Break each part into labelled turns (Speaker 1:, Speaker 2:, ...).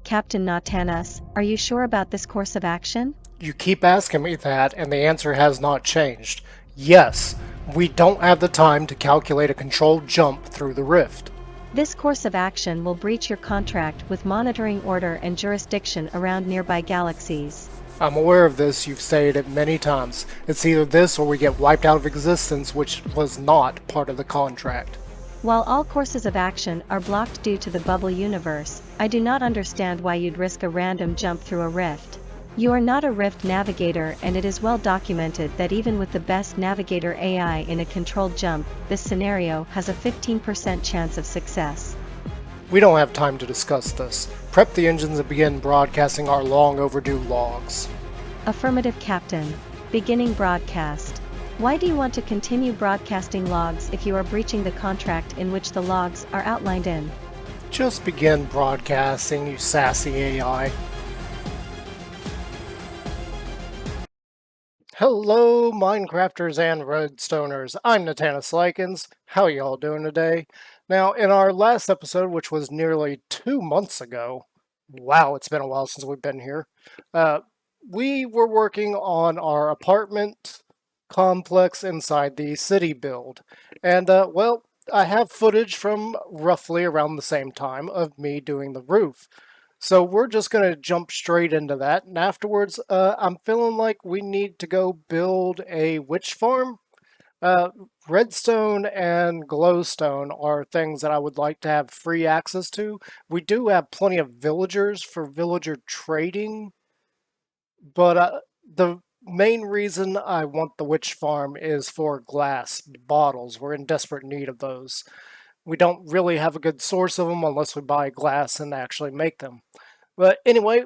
Speaker 1: Captain Natanis, are you sure about this course of action?
Speaker 2: You keep asking me that, and the answer has not changed. Yes, we don't have the time to calculate a controlled jump through the rift.
Speaker 1: This course of action will breach your contract with monitoring order and jurisdiction around nearby galaxies.
Speaker 2: I'm aware of this, you've stated it many times. It's either this or we get wiped out of existence, which was not part of the contract.
Speaker 1: While all courses of action are blocked due to the bubble universe, I do not understand why you'd risk a random jump through a rift. You are not a rift navigator, and it is well documented that even with the best navigator AI in a controlled jump, this scenario has a 15% chance of success.
Speaker 2: We don't have time to discuss this. Prep the engines and begin broadcasting our long overdue logs.
Speaker 1: Affirmative, Captain. Beginning broadcast. Why do you want to continue broadcasting logs if you are breaching the contract in which the logs are outlined in?
Speaker 2: Just begin broadcasting, you sassy AI. Hello, Minecrafters and Redstoners. I'm Natanis. How y'all doing today? Now, in our last episode, which was nearly 2 months ago, wow, it's been a while since we've been here, we were working on our apartment complex inside the city build. And, well, I have footage from roughly around the same time of me doing the roof. So we're just going to jump straight into that. And afterwards, I'm feeling like we need to go build a witch farm. Redstone and glowstone are things that I would like to have free access to. We do have plenty of villagers for villager trading, but the main reason I want the witch farm is for glass bottles. We're in desperate need of those. We don't really have a good source of them unless we buy glass and actually make them. But anyway,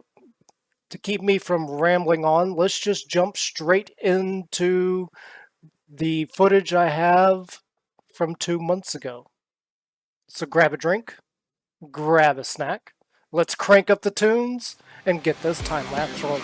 Speaker 2: to keep me from rambling on, let's just jump straight into the footage I have from 2 months ago. So grab a drink, grab a snack, let's crank up the tunes, and get this time lapse rolling.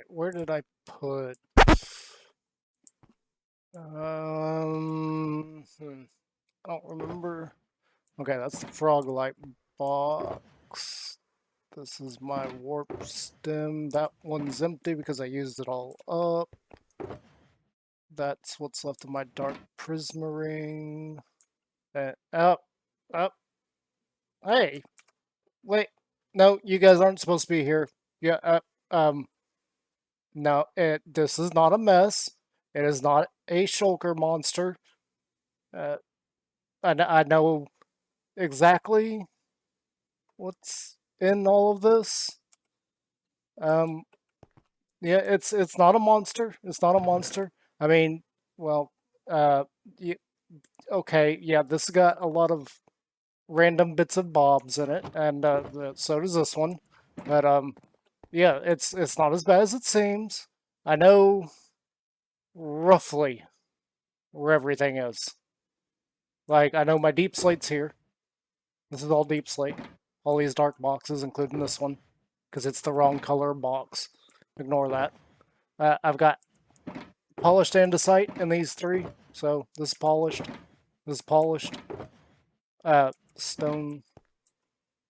Speaker 2: Where did I put? I don't remember. Okay, that's the frog light box. This is my warp stem. That one's empty because I used it all up. That's what's left of my dark prismarine. Up, up. Hey, wait. No, you guys aren't supposed to be here. Yeah, No, this is not a mess. It is not a shulker monster. Uh, I know exactly what's in all of this. Um, yeah, it's not a monster. It's not a monster. I mean, well, uh, y okay, yeah, this got a lot of random bits and bobs in it, and so does this one. But yeah, it's not as bad as it seems. I know roughly where everything is. Like, I know my deep slate's here. This is all deep slate. All these dark boxes, including this one, because it's the wrong color box. Ignore that. I've got polished andesite in these three. So this is polished. This is polished. Stone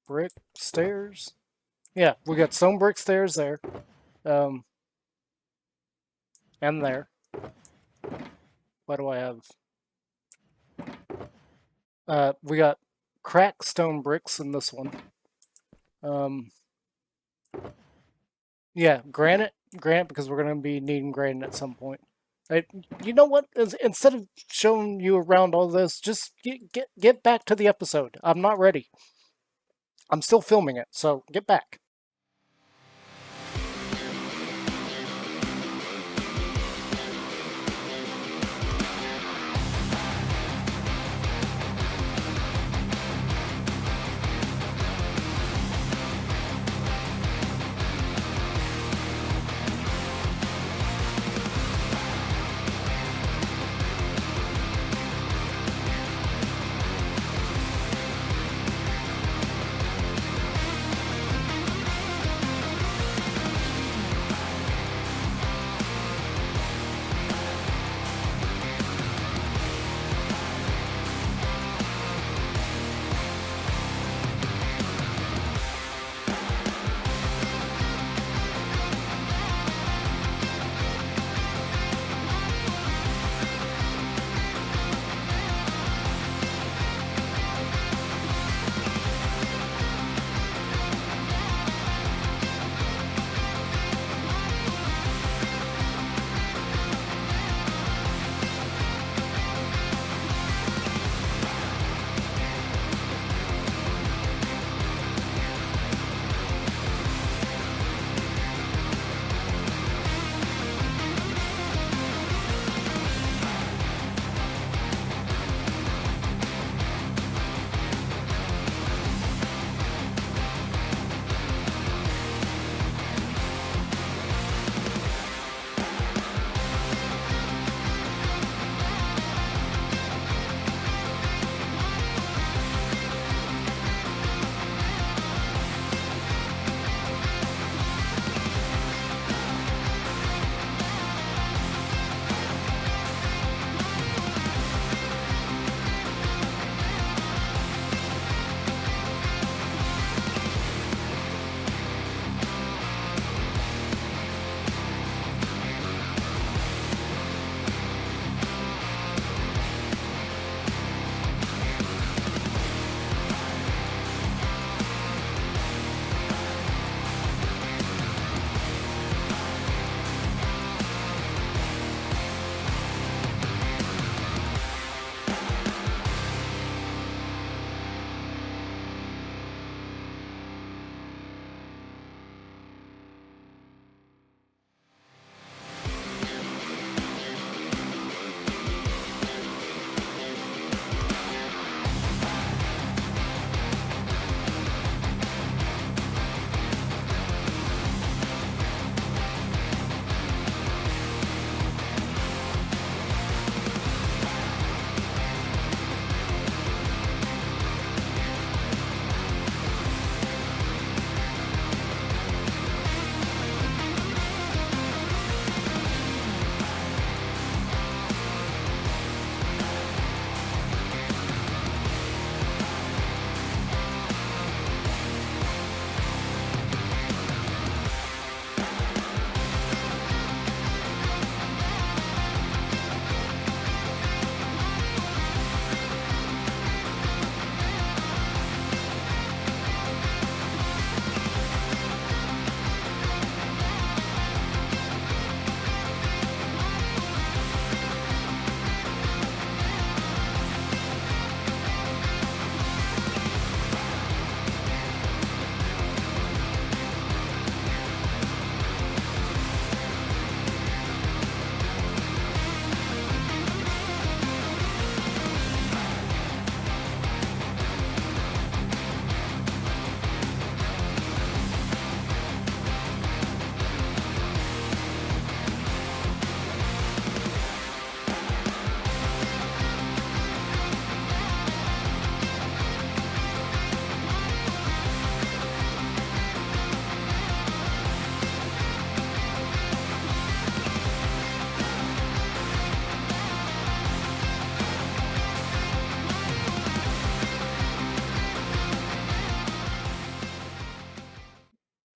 Speaker 2: brick stairs. Yeah, we got stone brick stairs there. And there. What do I have? We got cracked stone bricks in this one. Yeah, granite, because we're gonna be needing granite at some point. You know what? Instead of showing you around all this, just get back to the episode. I'm not ready. I'm still filming it, so get back.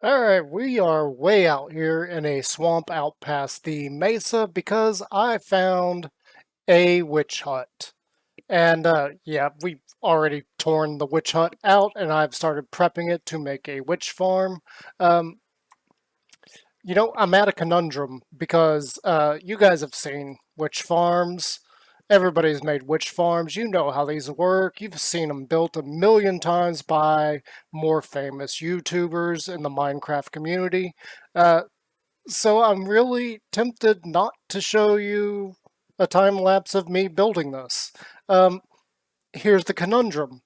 Speaker 2: Alright, we are way out here in a swamp out past the mesa because I found a witch hut. And yeah, we've already torn the witch hut out and I've started prepping it to make a witch farm. Um, I'm at a conundrum because you guys have seen witch farms. Everybody's made witch farms. You know how these work. You've seen them built a million times by more famous YouTubers in the Minecraft community. Uh, so I'm really tempted not to show you a time lapse of me building this. Um, Here's the conundrum.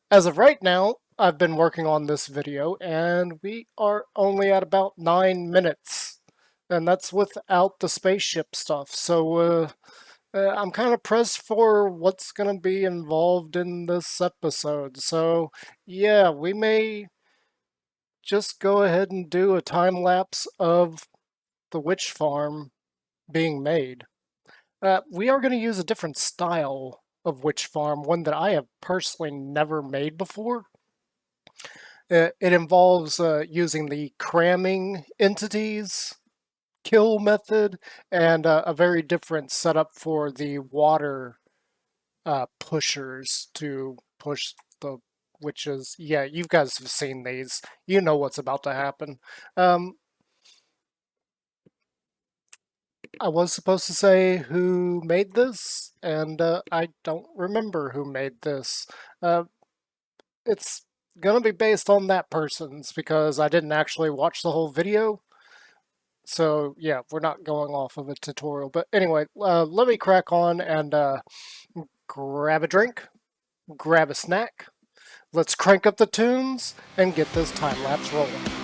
Speaker 2: As of right now, I've been working on this video and we are only at about 9 minutes. And that's without the spaceship stuff. So I'm kind of pressed for what's going to be involved in this episode. So yeah, we may just go ahead and do a time lapse of the witch farm being made. We are going to use a different style of witch farm, one that I have personally never made before. It involves using the cramming entities kill method and a very different setup for the water pushers to push the witches. Yeah, you guys have seen these. You know what's about to happen. I was supposed to say who made this, and I don't remember who made this. Uh, it's gonna be based on that person's because I didn't actually watch the whole video. So yeah, we're not going off of a tutorial. But anyway, let me crack on and grab a drink, grab a snack. Let's crank up the tunes and get this time lapse rolling.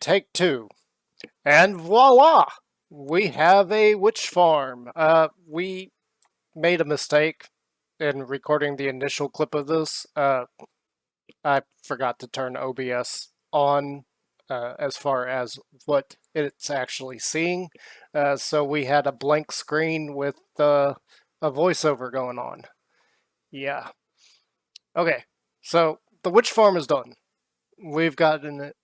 Speaker 2: Take two. And voila! We have a witch farm. We made a mistake in recording the initial clip of this. I forgot to turn OBS on as far as what it's actually seeing. So we had a blank screen with a voiceover going on. Yeah. Okay, so the witch farm is done. We've gotten it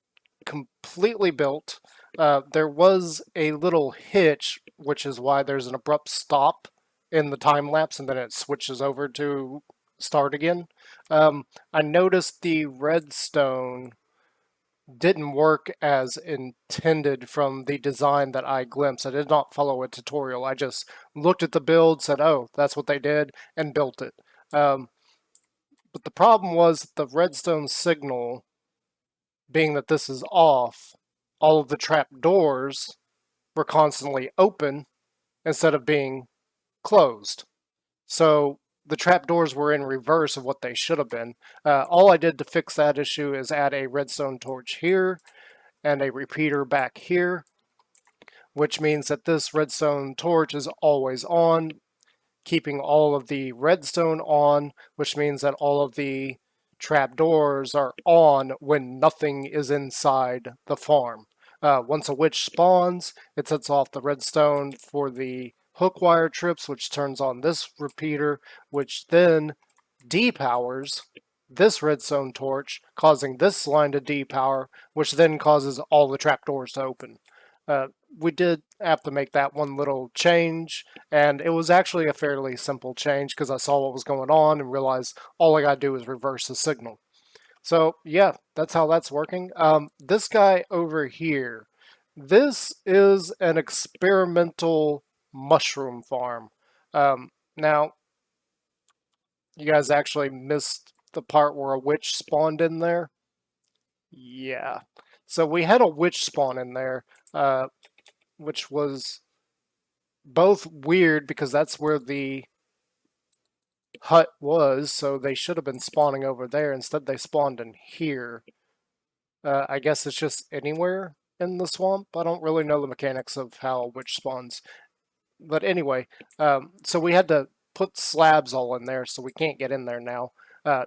Speaker 2: completely built. There was a little hitch, which is why there's an abrupt stop in the time lapse and then it switches over to start again. I noticed the redstone didn't work as intended from the design that I glimpsed. I did not follow a tutorial. I just looked at the build, said, oh, that's what they did, and built it. But the problem was the redstone signal, being that this is off, all of the trap doors were constantly open instead of being closed. So the trapdoors were in reverse of what they should have been. All I did to fix that issue is add a redstone torch here and a repeater back here, which means that this redstone torch is always on, keeping all of the redstone on, which means that all of the trapdoors are on when nothing is inside the farm. Once a witch spawns, it sets off the redstone for the hook wire trips, which turns on this repeater, which then depowers this redstone torch, causing this line to depower, which then causes all the trapdoors to open. We did have to make that one little change, and it was actually a fairly simple change because I saw what was going on and realized all I got to do is reverse the signal. So yeah, that's how that's working. This guy over here, this is an experimental mushroom farm. Now, you guys actually missed the part where a witch spawned in there. Yeah. So we had a witch spawn in there, which was both weird because that's where the hut was, so they should have been spawning over there. Instead, they spawned in here. I guess it's just anywhere in the swamp. I don't really know the mechanics of how a witch spawns. But anyway, so we had to put slabs all in there, so we can't get in there now.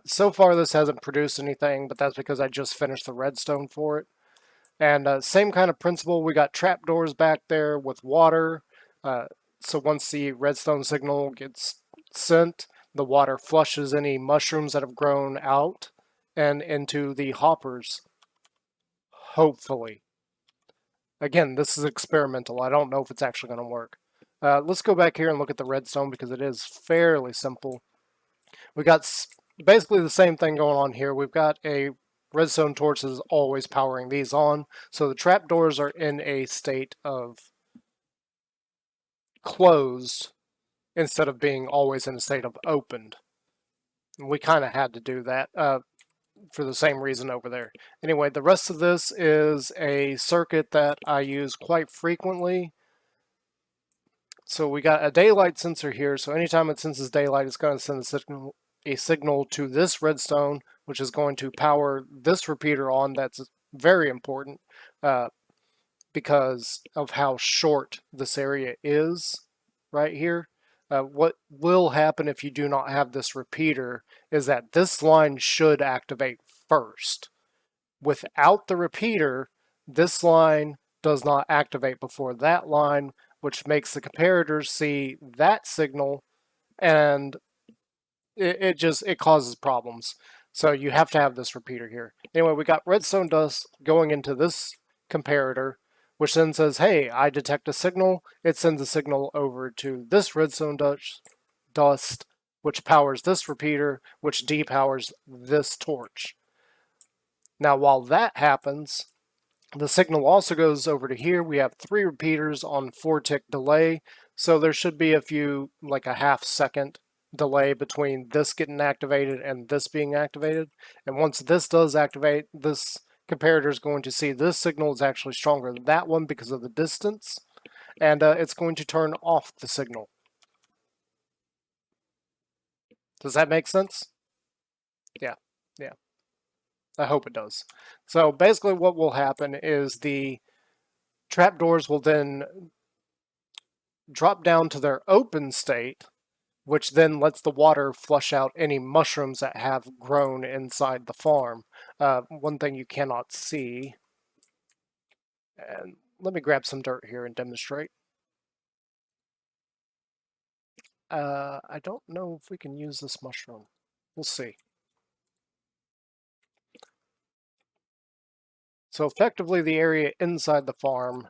Speaker 2: So far, this hasn't produced anything, but that's because I just finished the redstone for it. And same kind of principle, we got trapdoors back there with water. So once the redstone signal gets sent, the water flushes any mushrooms that have grown out and into the hoppers, hopefully. Again, this is experimental. I don't know if it's actually going to work. Let's go back here and look at the redstone because it is fairly simple. We got basically the same thing going on here. We've got a redstone torch that is always powering these on. So the trapdoors are in a state of closed instead of being always in a state of opened. And we kind of had to do that for the same reason over there. Anyway, the rest of this is a circuit that I use quite frequently. So we got a daylight sensor here. So anytime it senses daylight, it's going to send a signal to this redstone, which is going to power this repeater on. That's very important because of how short this area is right here. What will happen if you do not have this repeater is that this line should activate first. Without the repeater, this line does not activate before that line, which makes the comparators see that signal, and it causes problems. So you have to have this repeater here. Anyway, we got redstone dust going into this comparator, which then says, hey, I detect a signal. It sends a signal over to this redstone dust, which powers this repeater, which depowers this torch. Now, while that happens, the signal also goes over to here. We have 3 repeaters on 4-tick delay, so there should be a few, like a half-second delay between this getting activated and this being activated. And once this does activate, this comparator is going to see this signal is actually stronger than that one because of the distance, and it's going to turn off the signal. Does that make sense? Yeah. I hope it does. So basically what will happen is the trapdoors will then drop down to their open state, which then lets the water flush out any mushrooms that have grown inside the farm. One thing you cannot see, and let me grab some dirt here and demonstrate. I don't know if we can use this mushroom. We'll see. So effectively the area inside the farm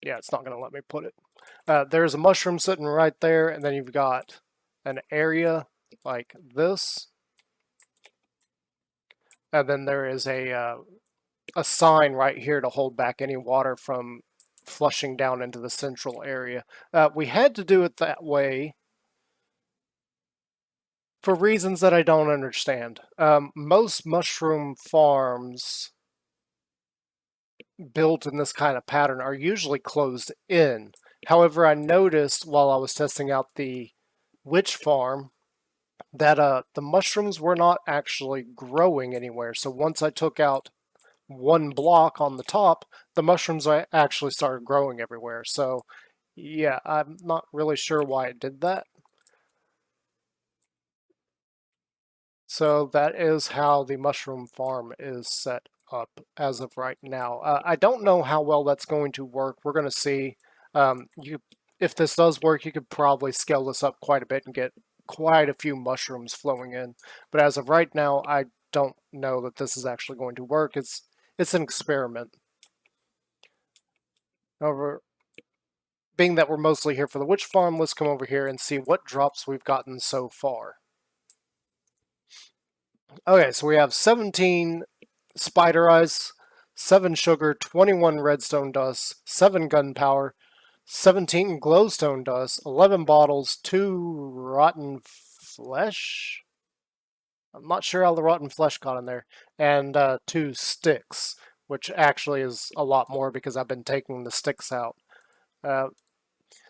Speaker 2: yeah, it's not going to let me put it. There's a mushroom sitting right there, and then you've got an area like this. And then there is a sign right here to hold back any water from flushing down into the central area. We had to do it that way for reasons that I don't understand. Most mushroom farms built in this kind of pattern are usually closed in. However, I noticed while I was testing out the witch farm that the mushrooms were not actually growing anywhere. So once I took out one block on the top, the mushrooms actually started growing everywhere. So yeah, I'm not really sure why it did that. So that is how the mushroom farm is set up as of right now. I don't know how well that's going to work. We're going to see. If this does work, you could probably scale this up quite a bit and get quite a few mushrooms flowing in. But as of right now, I don't know that this is actually going to work. It's an experiment. However, being that we're mostly here for the witch farm, let's come over here and see what drops we've gotten so far. Okay, so we have 17 spider eyes, 7 sugar, 21 redstone dust, 7 gunpowder, 17 glowstone dust, 11 bottles, 2 rotten flesh. I'm not sure how the rotten flesh got in there, and 2 sticks, which actually is a lot more because I've been taking the sticks out.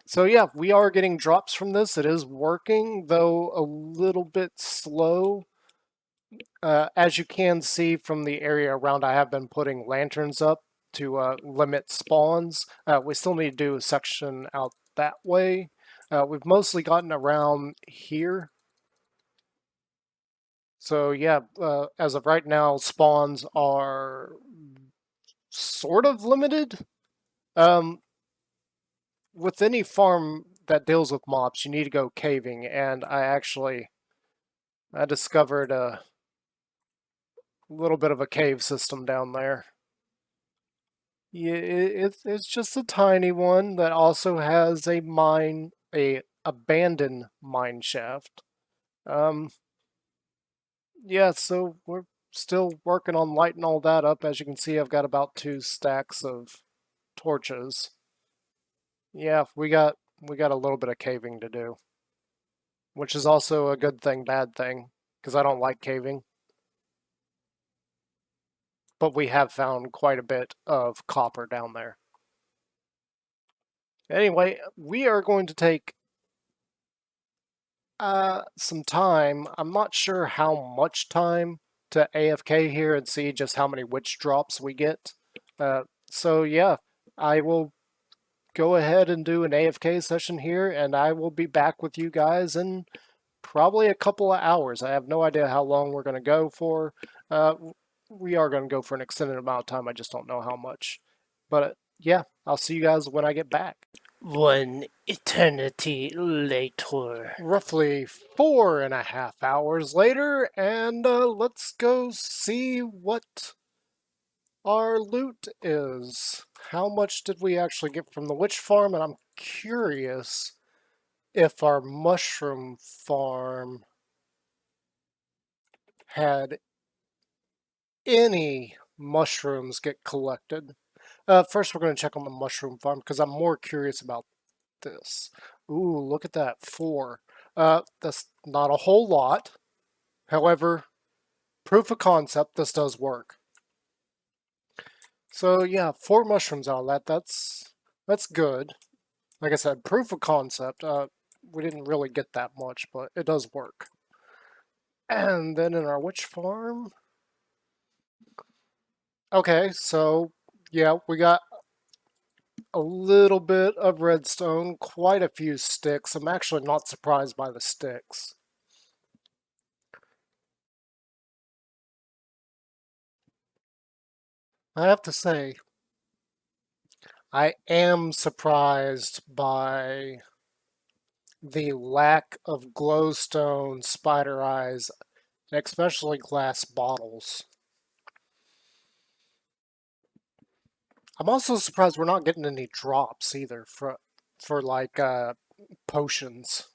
Speaker 2: So yeah, we are getting drops from this. It is working, though a little bit slow. As you can see from the area around, I have been putting lanterns up to limit spawns. We still need to do a section out that way. We've mostly gotten around here. So yeah, as of right now, spawns are sort of limited. With any farm that deals with mobs, you need to go caving, and I discovered a little bit of a cave system down there. Yeah, it's just a tiny one that also has a abandoned mine shaft. Um, yeah, so we're still working on lighting all that up. As you can see, I've got about 2 stacks of torches. Yeah, we got a little bit of caving to do, which is also a good thing, bad thing, because I don't like caving. But we have found quite a bit of copper down there. Anyway, we are going to take some time. I'm not sure how much time to AFK here and see just how many witch drops we get. So yeah, I will go ahead and do an AFK session here, and I will be back with you guys in probably a couple of hours. I have no idea how long we're going to go for. We are going to go for an extended amount of time. I just don't know how much. But yeah, I'll see you guys when I get back.
Speaker 3: One eternity later.
Speaker 2: Roughly 4.5 hours later, and let's go see what our loot is. How much did we actually get from the witch farm? And I'm curious if our mushroom farm had any mushrooms get collected. First, we're going to check on the mushroom farm because I'm more curious about this. Ooh, look at that, 4. That's not a whole lot. However, proof of concept, this does work. So yeah, 4 mushrooms out of that. That's good. Like I said, proof of concept. We didn't really get that much, but it does work. And then in our witch farm. Okay, so yeah, we got a little bit of redstone, quite a few sticks. I'm actually not surprised by the sticks. I have to say, I am surprised by the lack of glowstone spider eyes, especially glass bottles. I'm also surprised we're not getting any drops either for like potions.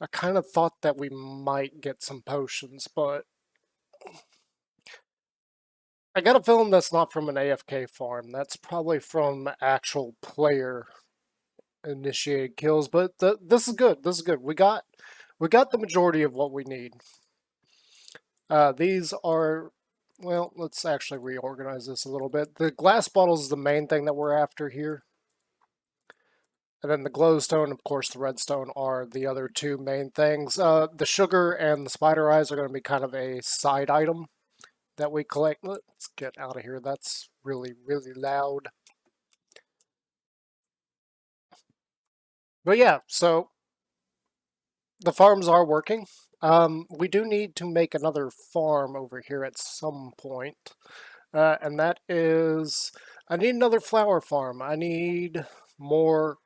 Speaker 2: I kind of thought that we might get some potions, but I got a feeling that's not from an AFK farm. That's probably from actual player initiated kills. But this is good. This is good. We got the majority of what we need. These are, well, let's actually reorganize this a little bit. The glass bottles is the main thing that we're after here. And then the glowstone, of course, the redstone are the other two main things. The sugar and the spider eyes are going to be kind of a side item that we collect. Let's get out of here. That's really, really loud. But yeah, so the farms are working. We do need to make another farm over here at some point. And that is, I need another flower farm. I need more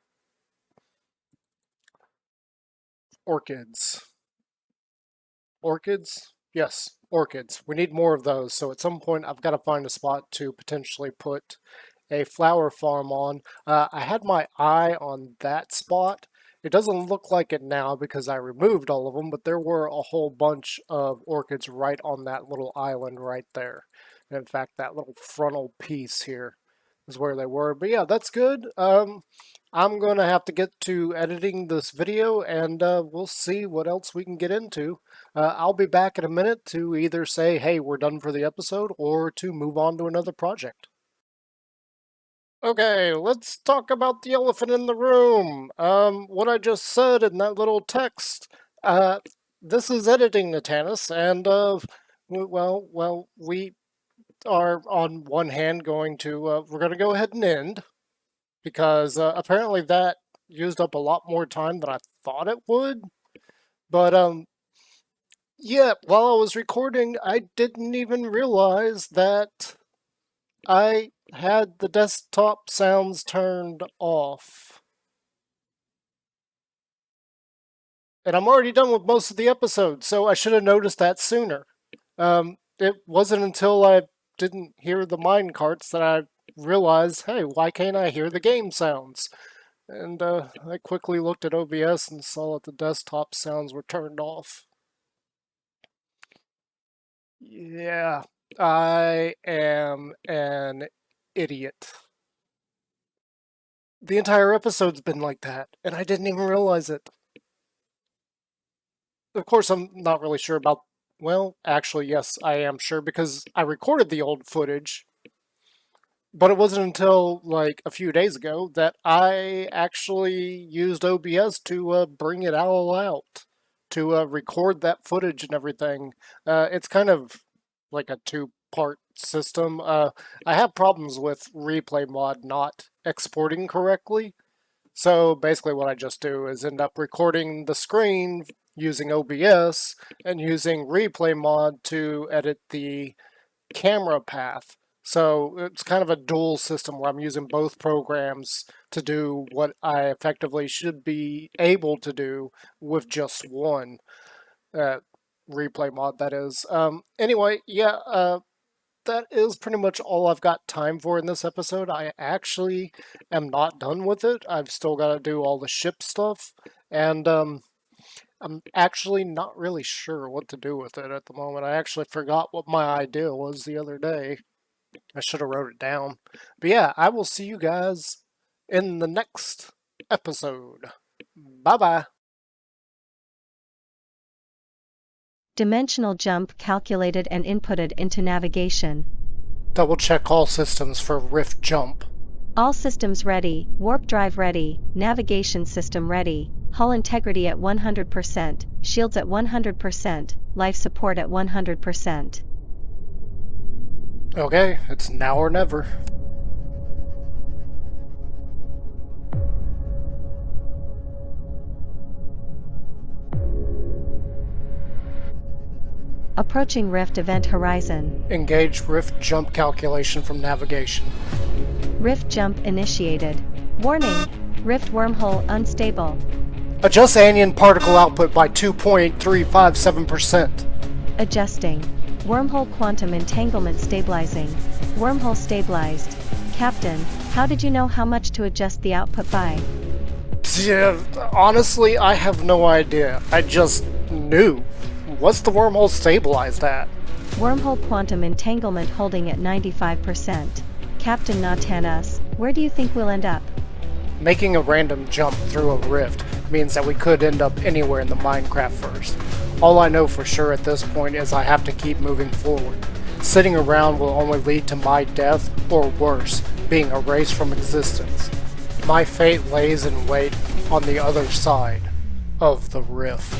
Speaker 2: orchids. Orchids? Yes, orchids. We need more of those. So at some point, I've got to find a spot to potentially put a flower farm on. I had my eye on that spot. It doesn't look like it now because I removed all of them, but there were a whole bunch of orchids right on that little island right there. And in fact, that little frontal piece here is where they were. But yeah, that's good. I'm going to have to get to editing this video, and we'll see what else we can get into. I'll be back in a minute to either say, hey, we're done for the episode, or to move on to another project. Okay, let's talk about the elephant in the room. What I just said in that little text. This is editing Natanis, and well, we are on one hand going to we're going to go ahead and end because apparently that used up a lot more time than I thought it would. But yeah, while I was recording, I didn't even realize that I had the desktop sounds turned off. And I'm already done with most of the episode, so I should have noticed that sooner. It wasn't until I didn't hear the mine carts that I realized, hey, why can't I hear the game sounds? And I quickly looked at OBS and saw that the desktop sounds were turned off. Yeah, I am an idiot. The entire episode's been like that, and I didn't even realize it. Of course, I'm not really sure about... Well, actually, yes, I am sure, because I recorded the old footage, but it wasn't until, like, a few days ago that I actually used OBS to bring it all out, to record that footage and everything. It's kind of like a two-part system. I have problems with replay mod not exporting correctly, so basically what I just do is end up recording the screen using OBS and using replay mod to edit the camera path. So it's kind of a dual system where I'm using both programs to do what I effectively should be able to do with just one replay mod, that is. Anyway, yeah, that is pretty much all I've got time for in this episode. I actually am not done with it. I've still got to do all the ship stuff, and I'm actually not really sure what to do with it at the moment. I actually forgot what my idea was the other day. I should have wrote it down. But yeah, I will see you guys in the next episode. Bye-bye.
Speaker 1: Dimensional jump calculated and inputted into navigation.
Speaker 2: Double check all systems for rift jump.
Speaker 1: All systems ready, warp drive ready, navigation system ready, hull integrity at 100%, shields at 100%, life support at 100%.
Speaker 2: Okay, it's now or never.
Speaker 1: Approaching rift event horizon.
Speaker 2: Engage rift jump calculation from navigation.
Speaker 1: Rift jump initiated. Warning, rift wormhole unstable.
Speaker 2: Adjust anion particle output by 2.357%.
Speaker 1: Adjusting. Wormhole quantum entanglement stabilizing. Wormhole stabilized. Captain, how did you know how much to adjust the output by?
Speaker 2: Yeah, honestly, I have no idea. I just knew. What's the wormhole stabilized at?
Speaker 1: Wormhole quantum entanglement holding at 95%. Captain Natanis, where do you think we'll end up?
Speaker 2: Making a random jump through a rift means that we could end up anywhere in the Minecraft verse. All I know for sure at this point is I have to keep moving forward. Sitting around will only lead to my death, or worse, being erased from existence. My fate lays in wait on the other side of the rift.